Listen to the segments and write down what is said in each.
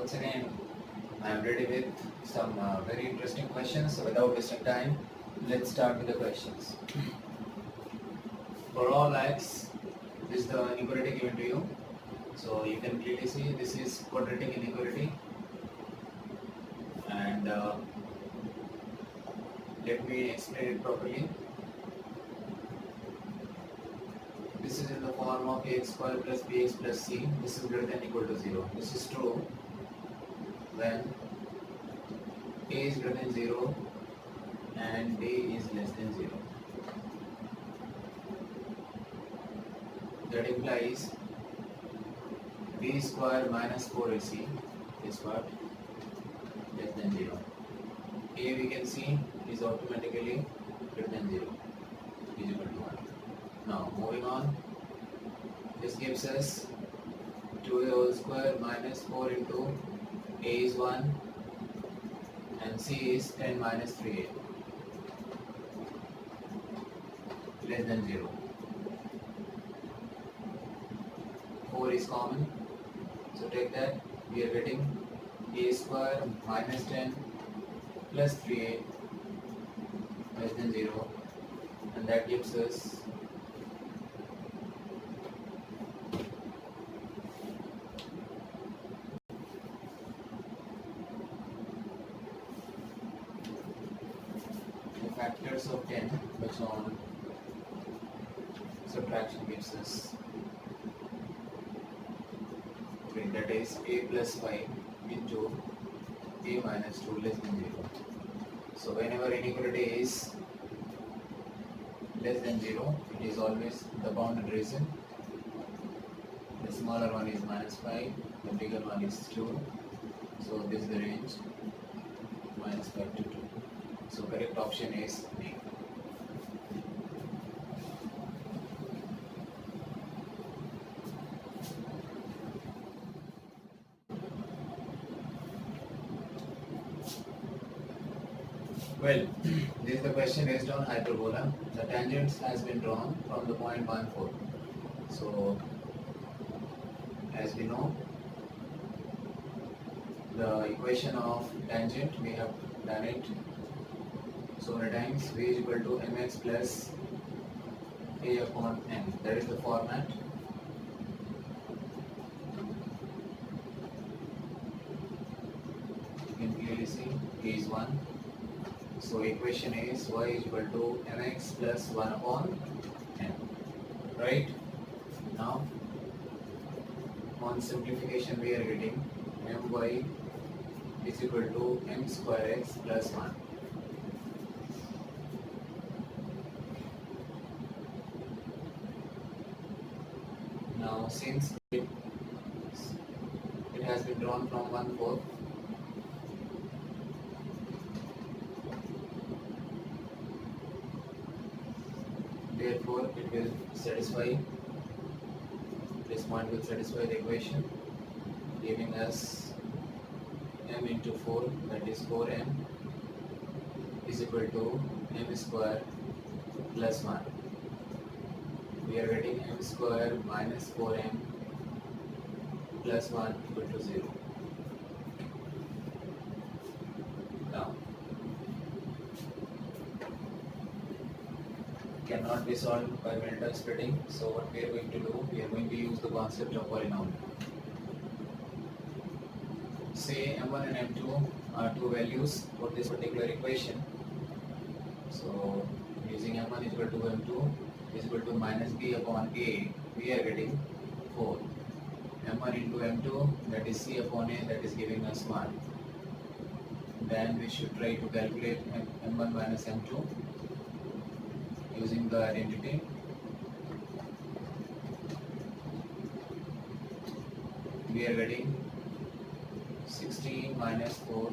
once again I am ready with some very interesting questions. So without wasting time, let's start with the questions. For all x, this is the inequality given to you. So you can clearly see this is quadratic inequality, and let me explain it properly. This is in the form of ax square plus bx plus c. This is greater than equal to 0. This is true when a is greater than 0 and b is less than 0. That implies b square minus 4ac is what? Less than 0. A we can see is automatically greater than 0, is equal to 1. Now moving on, this gives us 2a whole square minus 4 into a is 1 and c is 10 minus 3a less than 0. 4 is common, so take that. We are getting a square minus 10 plus 3a less than 0, and that gives us the factors of 10 which on subtraction gives us, okay, that is a plus 5 into a minus 2 less than 0. So whenever inequality is less than 0, it is always the bounded region. The smaller one is minus 5, the bigger one is 2. So this is the range minus 5 to 2. So correct option is D. Well, this is the question based on hyperbola. The tangent has been drawn from the point 1, 4. So, as we know, the equation of tangent, we have done it so many times. V is equal to mx plus a upon n. That is the format. You can clearly see a is 1. So equation is y is equal to mx plus 1 upon n. Right? Now, on simplification we are getting my is equal to m square x plus 1. Now, since it has been drawn from 1/4, therefore it will satisfy, this point will satisfy the equation, giving us m into 4, that is 4m is equal to m square plus 1. We are getting m square minus 4m plus 1 equal to 0. Now, cannot be solved by Milton splitting. So what we are going to do, we are going to use the concept of polynomial. Say m1 and m2 are two values for this particular equation. So using m1 is equal to m2 is equal to minus b upon a, we are getting 4. m1 into m2, that is c upon a, that is giving us 1. Then we should try to calculate m1 minus m2 using the identity. We are getting 16 minus 4,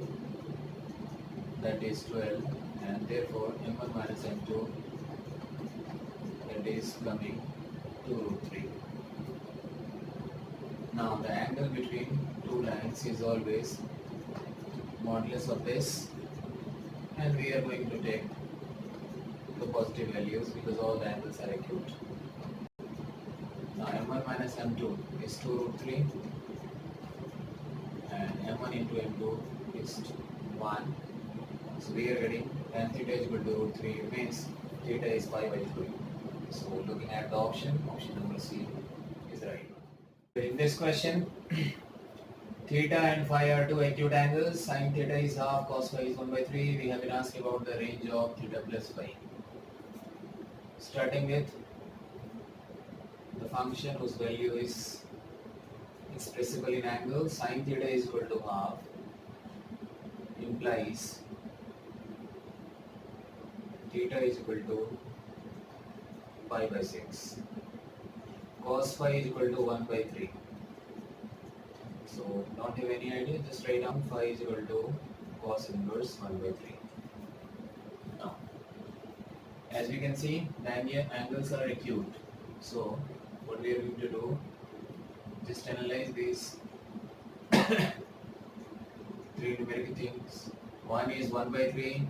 that is 12, and therefore m1 minus m2, that is coming 2 root 3. Now the angle between two lines is always modulus of this, and we are going to take the positive values because all the angles are acute. Now m1 minus m2 is 2 root 3 and m1 into m2 is 1. So we are getting tan theta is equal to root 3. It means theta is pi by 3. So looking at the option number C is the right one. In this question, theta and phi are two acute angles. Sin theta is half, cos phi is 1 by 3. We have been asked about the range of theta plus phi. Starting with the function whose value is expressible in angle, sin theta is equal to half, implies theta is equal to pi by 6. Cos phi is equal to 1 by 3. So don't have any idea, just write down phi is equal to cos inverse 1 by 3. Now, as we can see, the angles are acute. So what we are going to do, just analyze these three numerical things. One is 1 by 3,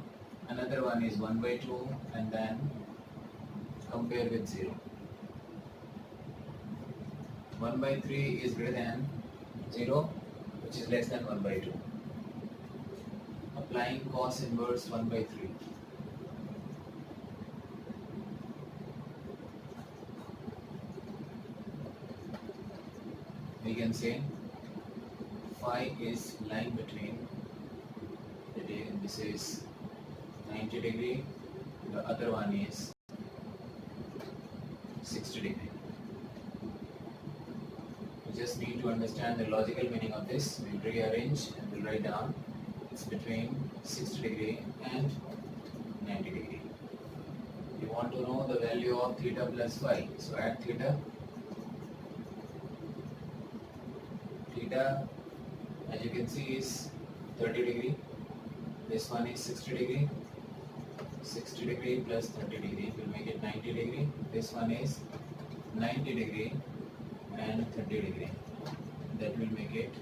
another one is 1 by 2, and then compare with 0. 1 by 3 is greater than 0, which is less than 1 by 2. Applying cos inverse 1 by 3. We can say phi is lying between, this is 90 degree, the other one is 60 degree. We just need to understand the logical meaning of this. We'll rearrange and we'll write down it's between 60 degree and 90 degree. We want to know the value of theta plus phi. So add theta. Theta, as you can see, is 30 degree. This one is 60 degree. 60 degree plus 30 degree will make it 90 degree. This one is 90 degree and 30 degree. That will make it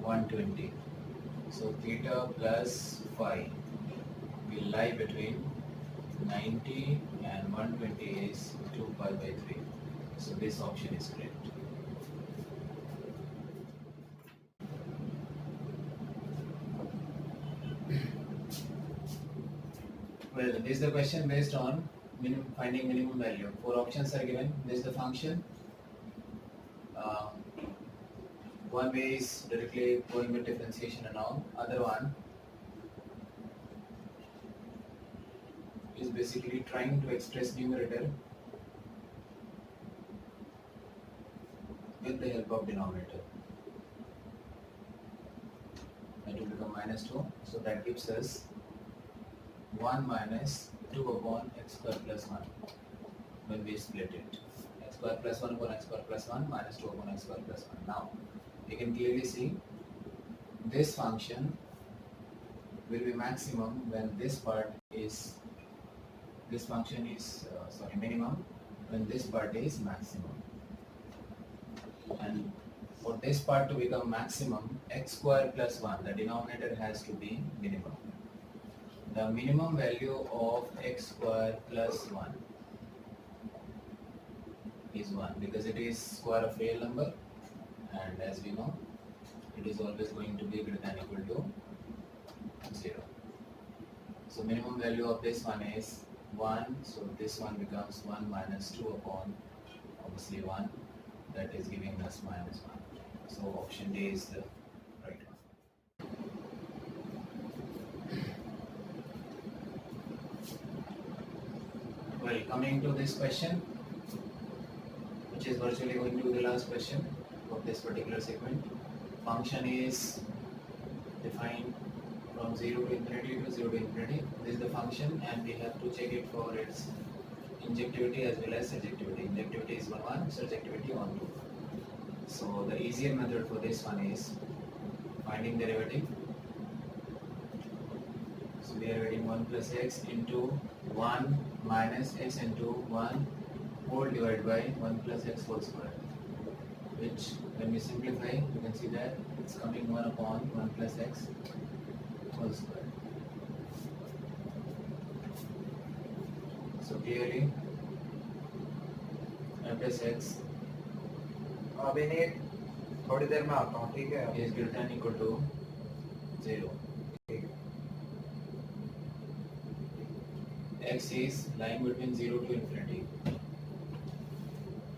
120. So theta plus phi will lie between 90 and 120 is 2 pi by 3. So this option is correct. Well, this is the question based on finding minimum value. 4 options are given. This is the function. One way is directly going with differentiation and all. Other one is basically trying to express numerator with the help of denominator. That will become minus 2. So that gives us 1 minus 2 upon x square plus 1 when we split it. X square plus 1 upon x square plus 1 minus 2 upon x square plus 1. Now, you can clearly see this function will be maximum when this function is minimum when this part is maximum. And for this part to become maximum, x square plus 1, the denominator has to be minimum. The minimum value of x square plus 1 is 1 because it is square of real number, and as we know, it is always going to be greater than or equal to 0. So minimum value of this one is 1, so this one becomes 1 minus 2 upon obviously 1, that is giving us minus 1. So option D is the right one. Well, coming to this question, which is virtually going to be the last question of this particular segment. Function is defined from 0 to infinity to 0 to infinity. This is the function and we have to check it for its injectivity as well as surjectivity. Injectivity is 1 1, surjectivity 1 2. So the easier method for this one is finding derivative. So we are getting 1 plus x into 1 minus x into 1 whole divided by 1 plus x whole square, which when we simplify you can see that it's coming 1 upon 1 plus x whole square. So clearly f plus x अभी नहीं थोड़ी देर में आता हूँ ठीक है is greater than equal to 0. X is lying between 0 to infinity.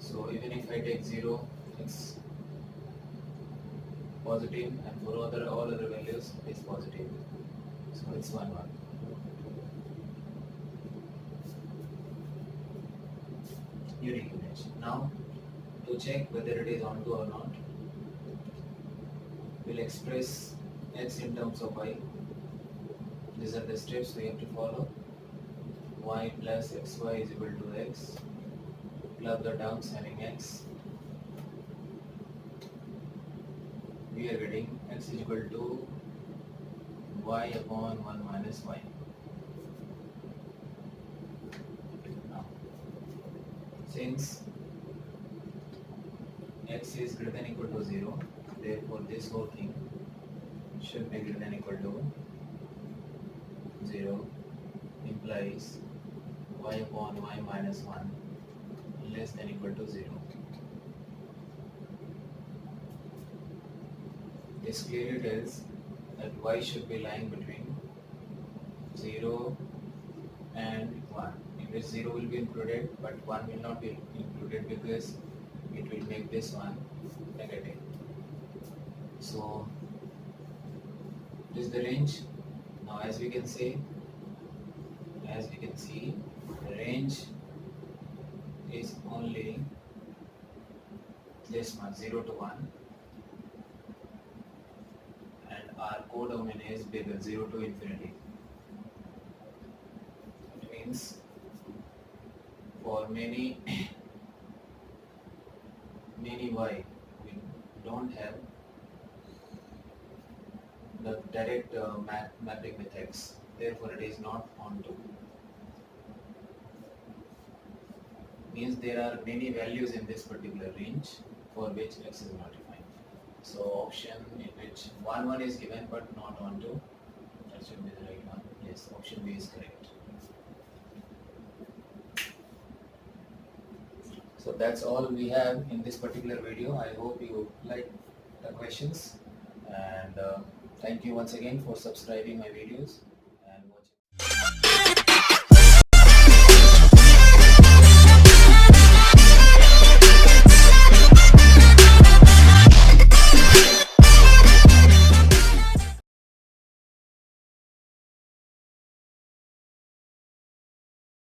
So even if I take 0, it's positive, and for all other values it's positive. So it's 1 1. Unique image. Now to check whether it is onto or not, we'll express x in terms of y. These are the steps we have to follow. Y plus xy is equal to x. Club the terms having x. We are getting x is equal to y upon 1 minus y. Now, since x is greater than equal to 0, therefore this whole thing should be greater than equal to 0, implies y upon y minus 1 less than equal to 0. This clearly tells that y should be lying between 0 and 1, in which 0 will be included but 1 will not be included because it will make this one negative. So this is the range. Now as we can see, the range is only this one, 0 to 1, and our codomain is bigger, 0 to infinity. It means for many y, we don't have the direct mapping with x, therefore it is not onto. Means there are many values in this particular range for which x is not defined. So option in which 1 1 is given but not onto, that should be the right one. Yes, option B is correct. So that's all we have in this particular video. I hope you liked the questions, and thank you once again for subscribing my videos and watching.